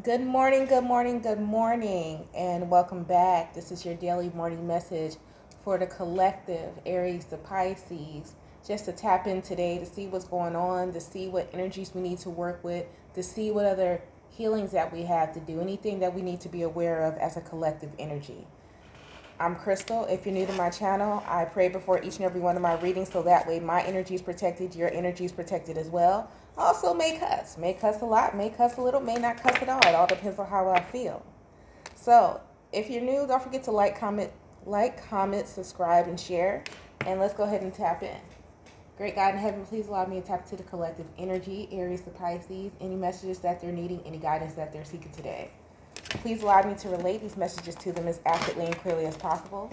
Good morning, good morning, good morning, and welcome back. This is your daily morning message for the collective Aries to Pisces. Just to tap in today to see what's going on, to see what energies we need to work with, to see what other healings that we have to do, anything that we need to be aware of as a collective energy. I'm Crystal. If you're new to my channel, I pray before each and every one of my readings so that way my energy is protected, your energy is protected as well. Also, may cuss. May cuss a lot, may cuss a little, may not cuss at all. It all depends on how I feel. So, if you're new, don't forget to like, comment, subscribe, and share. And let's go ahead and tap in. Great God in heaven, please allow me to tap into the collective energy, Aries to Pisces, any messages that they're needing, any guidance that they're seeking today. Please allow me to relate these messages to them as accurately and clearly as possible.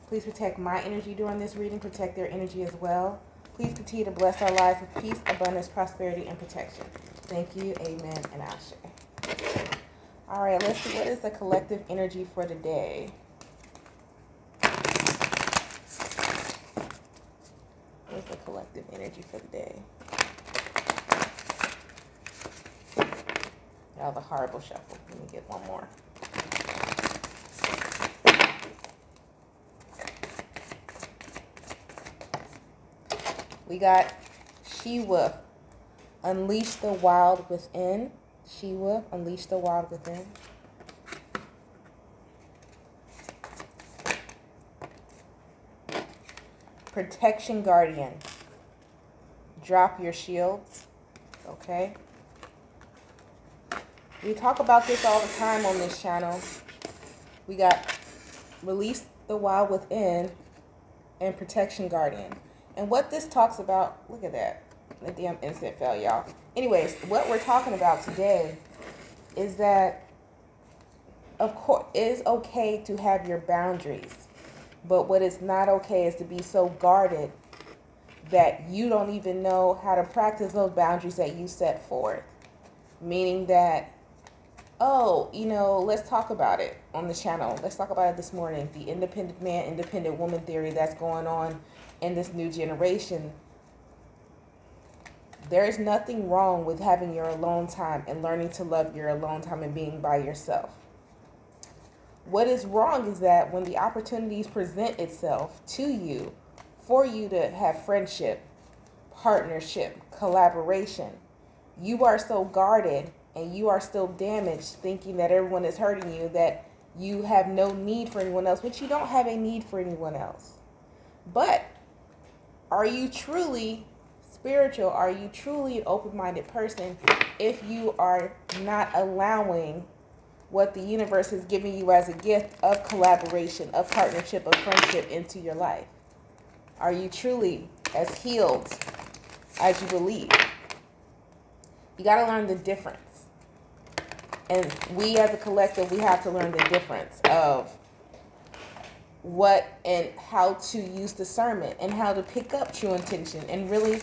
Please protect my energy during this reading, protect their energy as well. Please continue to bless our lives with peace, abundance, prosperity, and protection. Thank you, amen, and ashe. All right, let's see, what is the collective energy for the day? What is the collective energy for the day? Oh, the horrible shuffle. Let me get one more. We got She-Wolf, unleash the wild within. She-Wolf, unleash the wild within. Protection Guardian, drop your shields. Okay. We talk about this all the time on this channel. We got release the wild within and Protection Guardian. And what this talks about, look at that. The damn instant fell, y'all. Anyways, what we're talking about today is that, of course, it is okay to have your boundaries. But what is not okay is to be so guarded that you don't even know how to practice those boundaries that you set forth. Meaning that, let's talk about it on the channel. Let's talk about it this morning. The independent man, independent woman theory that's going on in this new generation. There is nothing wrong with having your alone time and learning to love your alone time and being by yourself. What is wrong is that when the opportunities present itself to you for you to have friendship, partnership, collaboration, you are so guarded and you are still damaged thinking that everyone is hurting you, that you have no need for anyone else, but you don't have a need for anyone else. But are you truly spiritual? Are you truly an open-minded person if you are not allowing what the universe is giving you as a gift of collaboration, of partnership, of friendship into your life? Are you truly as healed as you believe? You got to learn the difference. And we as a collective, we have to learn the difference of what and how to use discernment and how to pick up true intention and really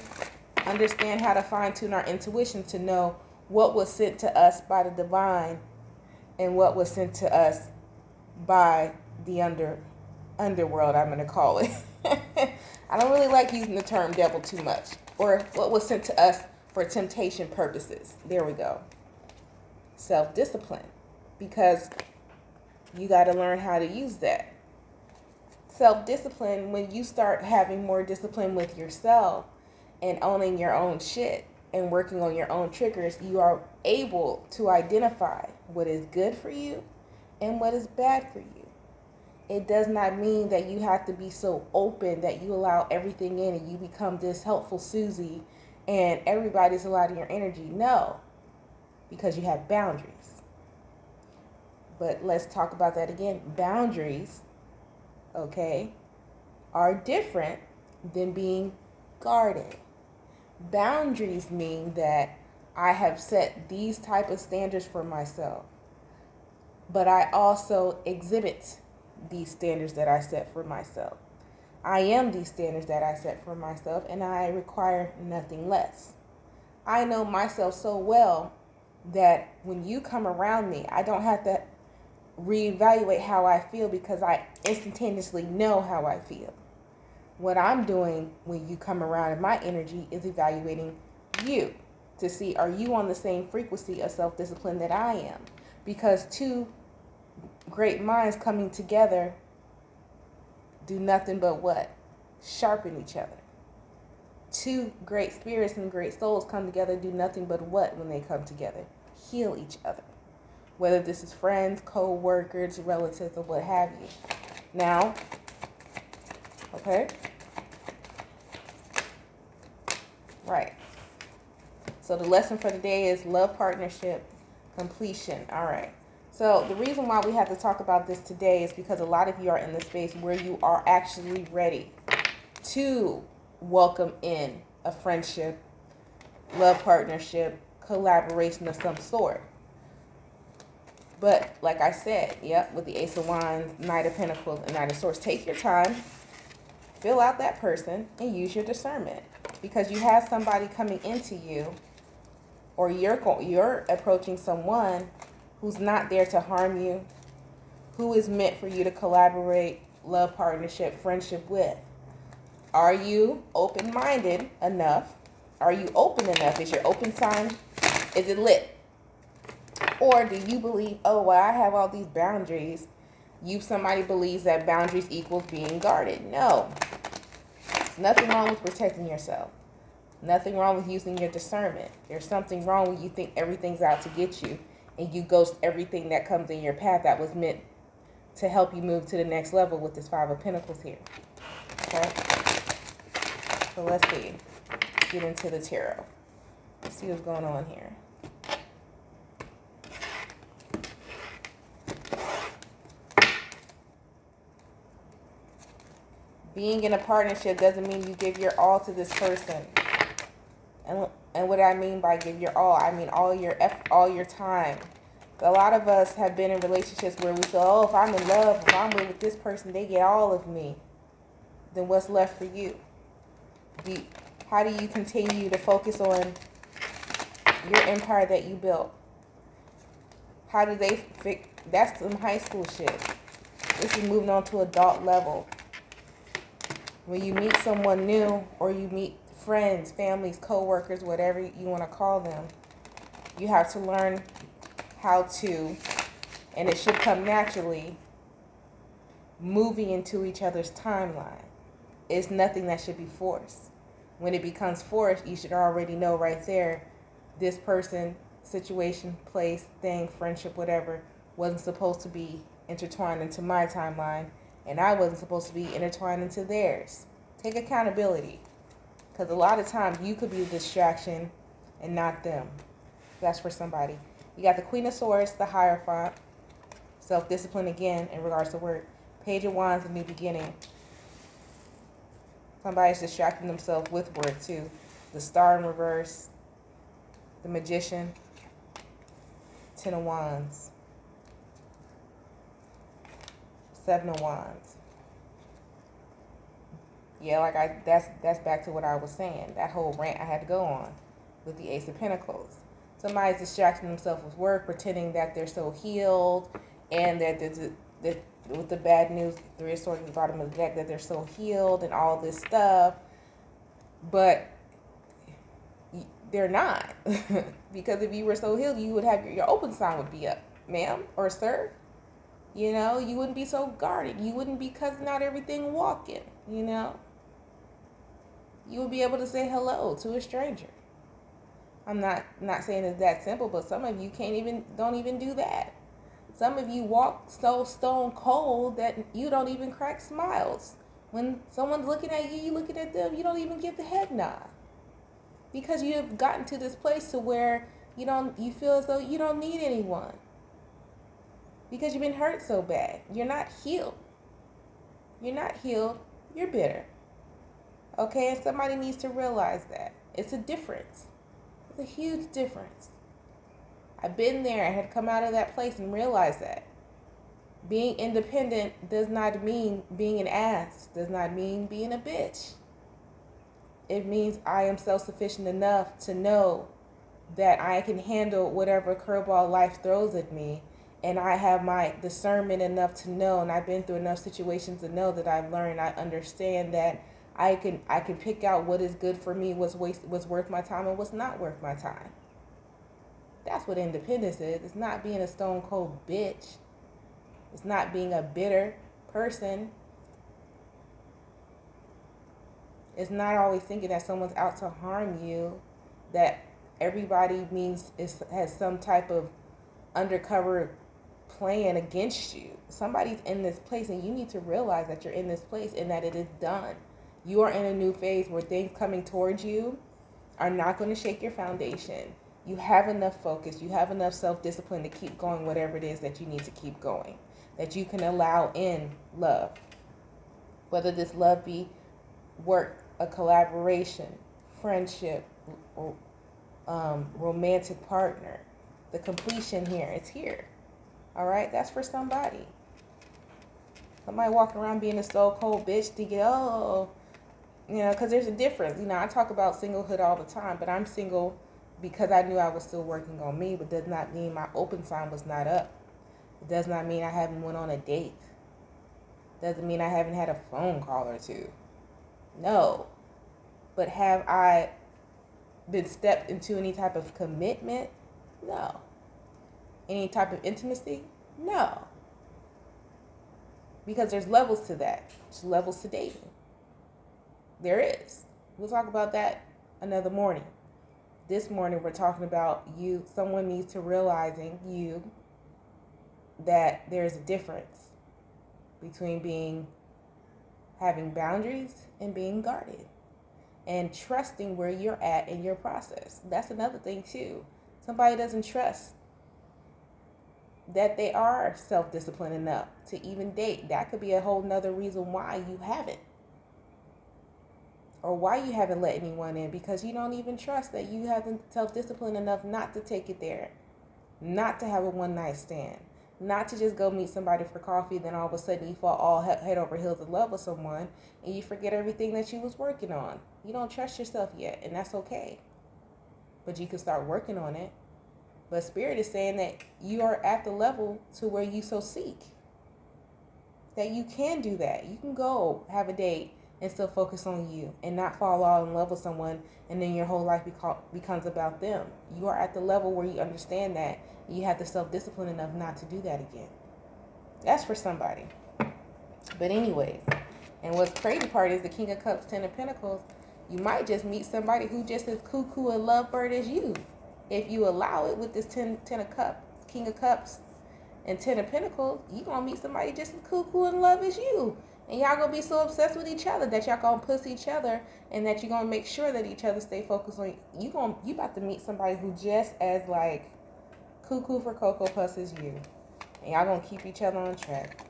understand how to fine-tune our intuition to know what was sent to us by the divine and what was sent to us by the underworld, I'm going to call it. I don't really like using the term devil too much. Or what was sent to us for temptation purposes. There we go. Self-discipline. Because you got to learn how to use that. Self-discipline, when you start having more discipline with yourself and owning your own shit and working on your own triggers, you are able to identify what is good for you and what is bad for you. It does not mean that you have to be so open that you allow everything in and you become this helpful Susie and everybody's allowed your energy. No, because you have boundaries. But let's talk about that again. Boundaries, okay, are different than being guarded. Boundaries mean that I have set these type of standards for myself, but I also exhibit these standards that I set for myself. I am these standards that I set for myself, and I require nothing less. I know myself so well that when you come around me, I don't have to reevaluate how I feel because I instantaneously know how I feel. What I'm doing when you come around in my energy is evaluating you to see, are you on the same frequency of self-discipline that I am? Because two great minds coming together do nothing but what? Sharpen each other. Two great spirits and great souls come together, do nothing but what when they come together? Heal each other. Whether this is friends, co-workers, relatives, or what have you. Now, okay? Right. So the lesson for the day is love, partnership, completion. All right. So the reason why we have to talk about this today is because a lot of you are in the space where you are actually ready to welcome in a friendship, love, partnership, collaboration of some sort. But like I said, with the Ace of Wands, Knight of Pentacles, and Knight of Swords, take your time, fill out that person, and use your discernment. Because you have somebody coming into you, or you're approaching someone who's not there to harm you, who is meant for you to collaborate, love, partnership, friendship with. Are you open-minded enough? Are you open enough? Is your open sign, is it lit? Or do you believe, oh, well, I have all these boundaries. Somebody believes that boundaries equals being guarded. No. There's nothing wrong with protecting yourself. Nothing wrong with using your discernment. There's something wrong when you think everything's out to get you and you ghost everything that comes in your path that was meant to help you move to the next level with this Five of Pentacles here. Okay? So let's see. Get into the tarot. Let's see what's going on here. Being in a partnership doesn't mean you give your all to this person. And what I mean by give your all, I mean all your time. A lot of us have been in relationships where we feel, oh, if I'm in love, if I'm with this person, they get all of me. Then what's left for you? How do you continue to focus on your empire that you built? How do they fix? That's some high school shit. This is moving on to adult level. When you meet someone new, or you meet friends, families, co-workers, whatever you want to call them, you have to learn how to, and it should come naturally, moving into each other's timeline. It's nothing that should be forced. When it becomes forced, you should already know right there, this person, situation, place, thing, friendship, whatever, wasn't supposed to be intertwined into my timeline, and I wasn't supposed to be intertwined into theirs. Take accountability. Because a lot of times you could be a distraction and not them. That's for somebody. You got the Queen of Swords, the Hierophant. Self-discipline again in regards to work. Page of Wands, the new beginning. Somebody's distracting themselves with work too. The Star in reverse. The Magician. Ten of Wands. Seven of Wands. Yeah, that's back to what I was saying. That whole rant I had to go on with the Ace of Pentacles. Somebody's distracting themselves with work, pretending that they're so healed, and that with the bad news, Three of Swords at the bottom of the deck, that they're so healed and all this stuff. But they're not. Because if you were so healed, you would have your open sign would be up, ma'am or sir. You know, you wouldn't be so guarded. You wouldn't be cussing out everything walking, you know. You would be able to say hello to a stranger. I'm not saying it's that simple, but some of you don't even do that. Some of you walk so stone cold that you don't even crack smiles. When someone's looking at you, you looking at them, you don't even give the head nod. Because you have gotten to this place to where you feel as though you don't need anyone. Because you've been hurt so bad. You're not healed. You're not healed. You're bitter. Okay? And somebody needs to realize that. It's a difference. It's a huge difference. I've been there. I had come out of that place and realized that. Being independent does not mean being an ass. Does not mean being a bitch. It means I am self-sufficient enough to know that I can handle whatever curveball life throws at me. And I have my discernment enough to know, and I've been through enough situations to know that I've learned, I understand that I can pick out what is good for me, what's worth my time, and what's not worth my time. That's what independence is. It's not being a stone cold bitch. It's not being a bitter person. It's not always thinking that someone's out to harm you, that everybody has some type of undercover plan against you. Somebody's in this place, and you need to realize that you're in this place and that it is done. You are in a new phase where things coming towards you are not going to shake your foundation. You have enough focus. You have enough self-discipline to keep going whatever it is that you need to keep going. That you can allow in love. Whether this love be work, a collaboration, friendship, or romantic partner. The completion here, it's here. All right? That's for somebody. Somebody walking around being a so cold bitch thinking, because there's a difference. I talk about singlehood all the time, but I'm single because I knew I was still working on me, but does not mean my open sign was not up. It does not mean I haven't went on a date. Doesn't mean I haven't had a phone call or two. No. But have I been stepped into any type of commitment? No. Any type of intimacy? No. Because there's levels to that. There's levels to dating. There is. We'll talk about that another morning. This morning we're talking about someone needs to realizing that there's a difference between having boundaries and being guarded. And trusting where you're at in your process. That's another thing too. Somebody doesn't trust that they are self-disciplined enough to even date. That could be a whole nother reason why you haven't. Or why you haven't let anyone in, because you don't even trust that you haven't self-disciplined enough not to take it there. Not to have a one-night stand. Not to just go meet somebody for coffee, then all of a sudden you fall all head over heels in love with someone and you forget everything that you was working on. You don't trust yourself yet, and that's okay. But you can start working on it. But Spirit is saying that you are at the level to where you so seek. That you can do that. You can go have a date and still focus on you and not fall all in love with someone and then your whole life becomes about them. You are at the level where you understand that. You have the self-discipline enough not to do that again. That's for somebody. But anyways, and what's crazy part is the King of Cups, 10 of Pentacles, you might just meet somebody who just as cuckoo and lovebird as you. If you allow it with this 10 of Cups, King of Cups, and 10 of Pentacles, you're going to meet somebody just as cuckoo and love as you. And y'all going to be so obsessed with each other that y'all going to puss each other and that you're going to make sure that each other stay focused on you. You about to meet somebody who just as like cuckoo for Cocoa Puss as you. And y'all going to keep each other on track.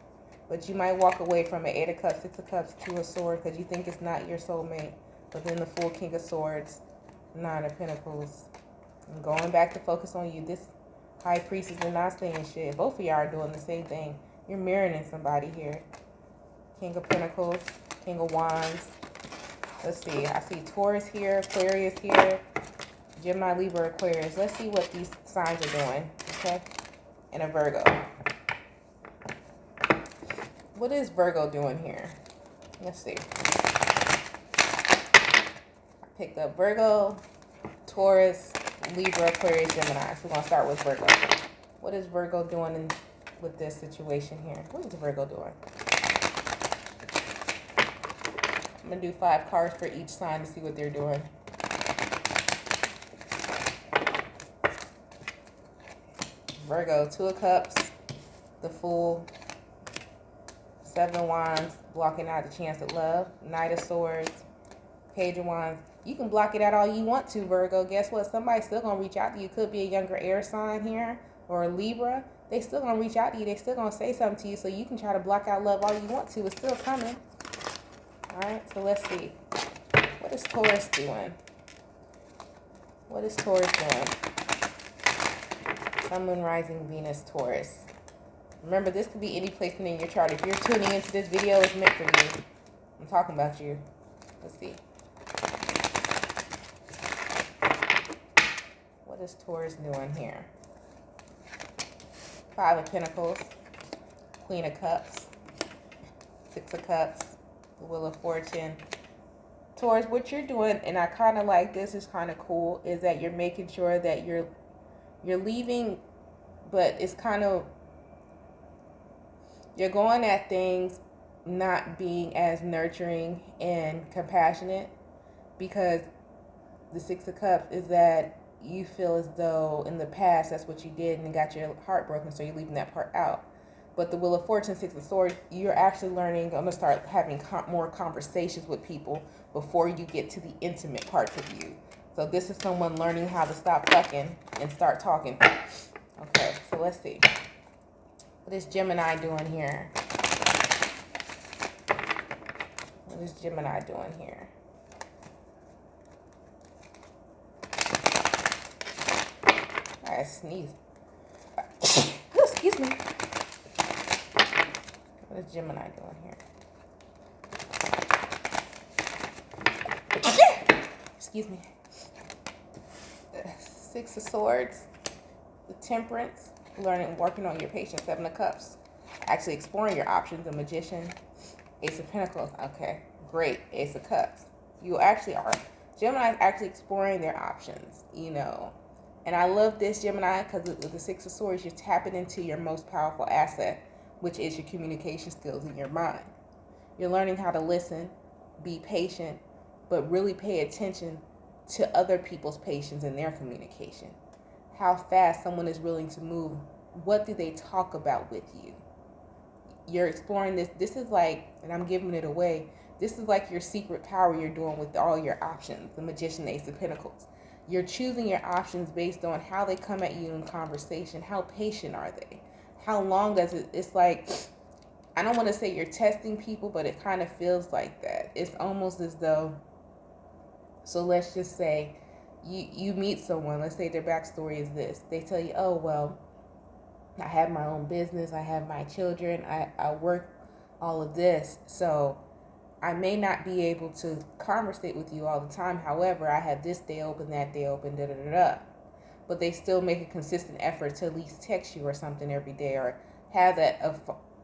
But you might walk away from an 8 of Cups, 6 of Cups, 2 of Swords because you think it's not your soulmate. But then the full King of Swords, 9 of Pentacles. And going back to focus on you. This High Priestess is not saying shit. Both of y'all are doing the same thing. You're mirroring somebody here. King of Pentacles, King of Wands. Let's see. I see Taurus here, Aquarius here, Gemini, Libra, Aquarius. Let's see what these signs are doing. Okay? And a Virgo. What is Virgo doing here? Let's see. I picked up Virgo, Taurus, Libra, Aquarius, Gemini. So we're going to start with Virgo. What is Virgo doing with this situation here? What is Virgo doing? I'm going to do 5 cards for each sign to see what they're doing. Virgo, 2 of Cups, the Fool, 7 of Wands, blocking out the chance at love, Knight of Swords, Page of Wands. You can block it out all you want to, Virgo. Guess what? Somebody's still going to reach out to you. Could be a younger air sign here or a Libra. They still going to reach out to you. They still going to say something to you, so you can try to block out love all you want to. It's still coming. All right, so let's see. What is Taurus doing? What is Taurus doing? Sun, Moon, Rising, Venus, Taurus. Remember, this could be any placement in your chart. If you're tuning into this video, it's meant for you. I'm talking about you. Let's see. What is Taurus doing here? 5 of Pentacles, Queen of Cups, 6 of Cups, the Wheel of Fortune. Taurus, what you're doing, and I kind of like this, is kind of cool, is that you're making sure that you're You're leaving, but it's kind of, you're going at things not being as nurturing and compassionate, because the Six of Cups is that you feel as though in the past that's what you did and it got your heart broken, so you're leaving that part out. But the Wheel of Fortune, Six of Swords, you're actually learning, I'm going to start having more conversations with people before you get to the intimate parts of you. So this is someone learning how to stop fucking and start talking. Okay, so let's see. What is Gemini doing here? What is Gemini doing here? I sneeze. Excuse me. What is Gemini doing here? Excuse me. Six of Swords, the Temperance, learning, working on your patience. Seven of Cups, actually exploring your options. The Magician, Ace of Pentacles. Okay, great. Ace of Cups. You actually are. Gemini is actually exploring their options, you know. And I love this, Gemini, because with the Six of Swords, you're tapping into your most powerful asset, which is your communication skills in your mind. You're learning how to listen, be patient, but really pay attention to other people's patience and their communication. How fast someone is willing to move. What do they talk about with you? You're exploring this. This is like, and I'm giving it away, this is like your secret power you're doing with all your options. The Magician, Ace of Pentacles. You're choosing your options based on how they come at you in conversation. How patient are they? How long does it, it's like, I don't want to say you're testing people, but it kind of feels like that. It's almost as though, so let's just say you meet someone, let's say their backstory is this. They tell you, oh, well, I have my own business, I have my children, I work all of this, so I may not be able to conversate with you all the time. However, I have this day open, that day open, da da da da. But they still make a consistent effort to at least text you or something every day, or have that a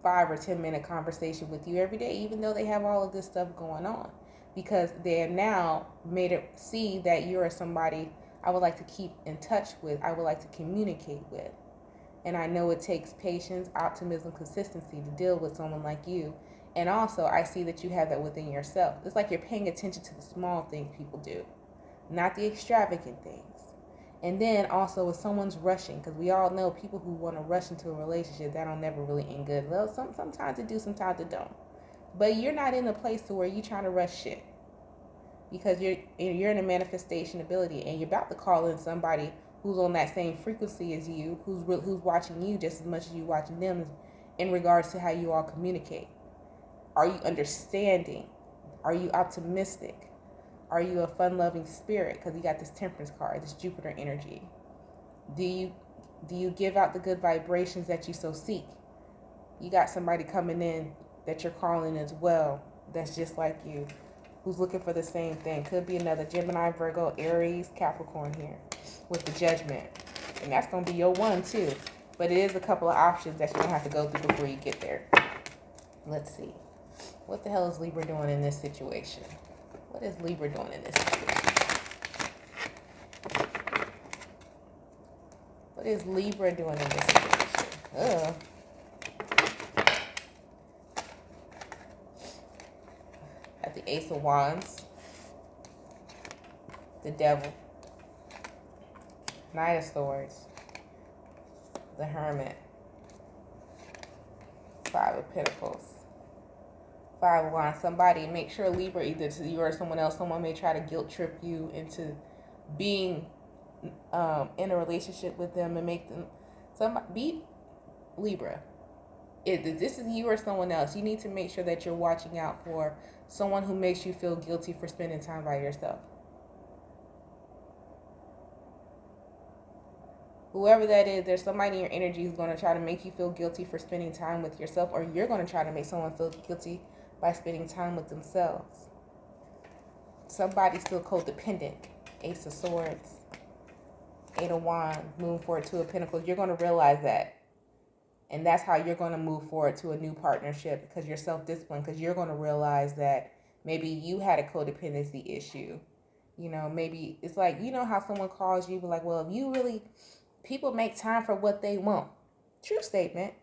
5 or 10 minute conversation with you every day, even though they have all of this stuff going on, because they have now made it see that you're somebody I would like to keep in touch with, I would like to communicate with. And I know it takes patience, optimism, consistency to deal with someone like you. And also, I see that you have that within yourself. It's like you're paying attention to the small things people do, not the extravagant things. And then also, if someone's rushing, because we all know people who want to rush into a relationship, that don't never really end good. Well, sometimes it do, sometimes it don't. But you're not in a place to where you're trying to rush shit, because you're in a manifestation ability, and you're about to call in somebody who's on that same frequency as you, who's watching you just as much as you watching them, in regards to how you all communicate. Are you understanding? Are you optimistic? Are you a fun-loving spirit? Because you got this Temperance card, this Jupiter energy. Do you give out the good vibrations that you so seek? You got somebody coming in that you're calling as well, that's just like you, who's looking for the same thing. Could be another Gemini, Virgo, Aries, Capricorn here with the Judgment. And that's going to be your one too. But it is a couple of options that you're going to have to go through before you get there. Let's see. What the hell is Libra doing in this situation? What is Libra doing in this situation? What is Libra doing in this situation? Ugh. At the Ace of Wands. The Devil. Knight of Swords. The Hermit. Five of Pentacles. Five of Wands. Somebody, make sure Libra, either to you or someone else, someone may try to guilt trip you into being in a relationship with them and make them, be Libra. If this is you or someone else, you need to make sure that you're watching out for someone who makes you feel guilty for spending time by yourself. Whoever that is, there's somebody in your energy who's going to try to make you feel guilty for spending time with yourself, or you're going to try to make someone feel guilty by spending time with themselves. Somebody's still codependent. Ace of Swords, Eight of Wands, moving forward, Two of Pentacles. You're going to realize that. And that's how you're going to move forward to a new partnership, because you're self-disciplined, because you're going to realize that maybe you had a codependency issue. You know, maybe it's like, you know how someone calls you, but like, well, if you really, People make time for what they want. True statement.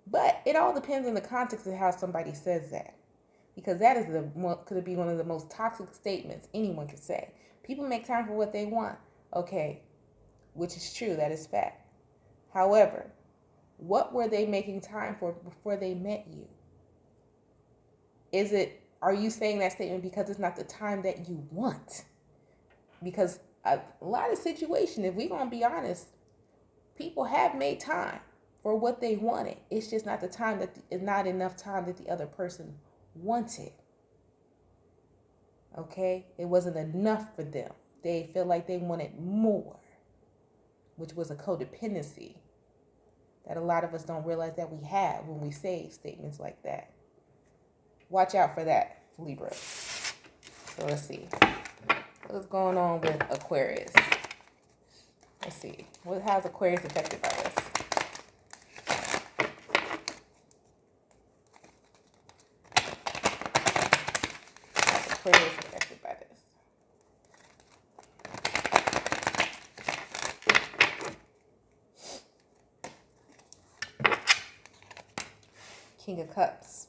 But it all depends on the context of how somebody says that. Because that is could be one of the most toxic statements anyone could say. People make time for what they want. Okay, which is true. That is fact. However, what were they making time for before they met you? Are you saying that statement because it's not the time that you want? Because a lot of situations, if we're going to be honest, people have made time for what they wanted. It's just not not enough time that the other person wanted. Okay? It wasn't enough for them. They feel like they wanted more, which was a codependency that a lot of us don't realize that we have when we say statements like that. Watch out for that, Libra. So let's see. What's going on with Aquarius? Let's see. How's Aquarius affected by this? How's Aquarius affected by this? King of Cups.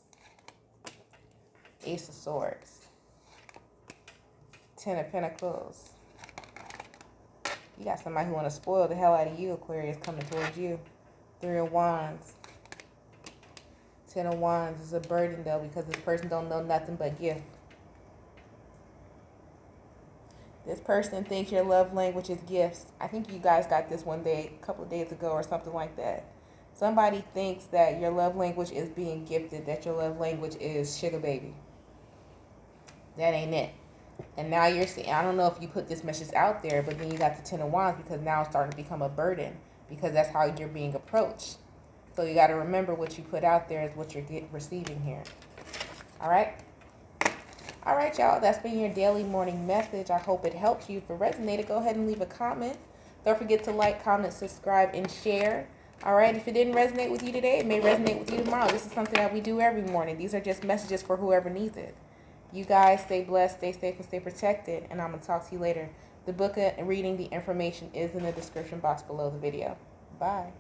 Ace of Swords. Ten of Pentacles. You got somebody who want to spoil the hell out of you, Aquarius, coming towards you. Three of Wands. Ten of Wands is a burden, though, because this person don't know nothing but gift. This person thinks your love language is gifts. I think you guys got this one day, a couple of days ago or something like that. Somebody thinks that your love language is being gifted, that your love language is sugar baby. That ain't it. And now you're seeing, I don't know if you put this message out there, but then you got the Ten of Wands because now it's starting to become a burden because that's how you're being approached. So you got to remember what you put out there is what you're receiving here. All right? All right, y'all. That's been your daily morning message. I hope it helped you. If it resonated, go ahead and leave a comment. Don't forget to like, comment, subscribe, and share. All right? If it didn't resonate with you today, it may resonate with you tomorrow. This is something that we do every morning. These are just messages for whoever needs it. You guys stay blessed, stay safe, and stay protected. And I'm going to talk to you later. The book and reading the information is in the description box below the video. Bye.